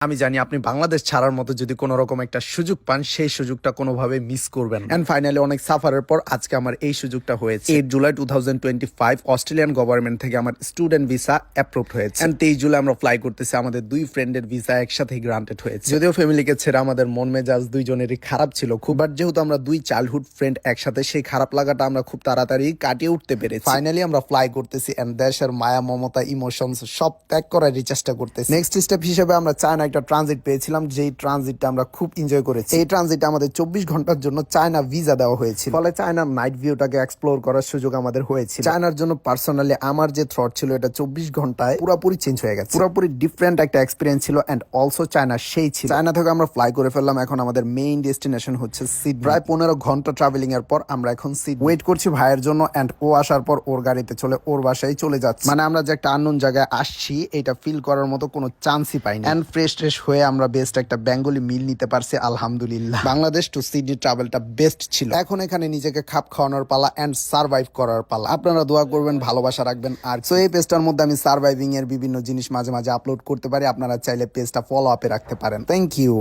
আমি জানি আপনি বাংলাদেশ ছাড়ার মতো যদি কোনো রকম একটা সুযোগ পান সেই সুযোগটা কোনোভাবে মিস করবেন। এন্ড ফাইনালি অনেক সাফারের পর আজকে আমার এই সুযোগটা হয়েছে। 8 জুলাই 2025 অস্ট্রেলিয়ান গভর্নমেন্ট থেকে আমার স্টুডেন্ট ভিসা অ্যাপ্রুভড হয়েছে। এন্ড 23 জুলাই আমরা ফ্লাই করতেছি, আমাদের দুই ফ্রেন্ডের ভিসা একসাথে গ্রান্টেড হয়েছে। যদিও ফ্যামিলিকে ছেড়ে আমাদের মন মেজাজ দুইজনেরই খারাপ ছিল খুব, বাট যেহেতু আমরা দুই চাইল্ডহুড ফ্রেন্ড একসাথে, সেই খারাপ লাগাটা আমরা খুব তাড়াতাড়ি কাটিয়ে উঠতে পেরেছি। ফাইনালি আমরা ফ্লাই করতেছি এন্ড দেশের মায়া মমতা ইমোশনস সব ত্যাগ করার চেষ্টা করতেছি। নেক্সট স্টেপ হিসেবে আমরা চায়না একটা ট্রানজিট পেয়েছিলাম, যেই ট্রানজিটটা আমরা খুব এনজয় করেছি। এই ট্রানজিটে আমাদের 24 ঘন্টার জন্য চায়না ভিসা দেওয়া হয়েছিল, ফলে চায়নার নাইট ভিউটাকে এক্সপ্লোর করার সুযোগ আমাদের হয়েছিল। চায়নার জন্য পার্সোনালি আমার যে থ্রট ছিল এটা 24 ঘন্টায় পুরোপুরি চেঞ্জ হয়ে গেছে, পুরোপুরি ডিফারেন্ট একটা এক্সপিরিয়েন্স ছিল। এন্ড অলসো চায়না সেই ছিল। চায়না থেকে আমরা ফ্লাই করে ফেললাম, এখন আমাদের মেইন ডেস্টিনেশন হচ্ছে সিডনি। প্রায় 15 ঘন্টা ট্রাভেলিং এর পর আমরা এখন সিডনি ওয়েট করছি ভাইয়ের জন্য। এন্ড ও আসার পর ওর গাড়িতে চলে ওর বাসায় চলে যাচ্ছে। মানে আমরা যে একটা আননোন জায়গায় আসছি এটা ফিল করার মতো কোনো চান্সই পাইনি। এন্ড ফ্রেশ হয়ে আমরা বেস্ট একটা বেঙ্গলি মিল নিতে পারছি আলহামদুলিল্লাহ। বাংলাদেশ টু সিডনি ট্রাভেলটা বেস্ট ছিল। এখন এখানে নিজেকে খাপ খাওয়ানোর পালা এন্ড সার্ভাইভ করার পালা। আপনারা দোয়া করবেন, ভালোবাসা রাখবেন। আর সো এই পেজটার মধ্যে আমি সার্ভাইভিং এর বিভিন্ন জিনিস মাঝে মাঝে আপলোড করতে পারি, আপনারা চাইলে পেজটা ফলো আপে রাখতে পারেন। Thank you.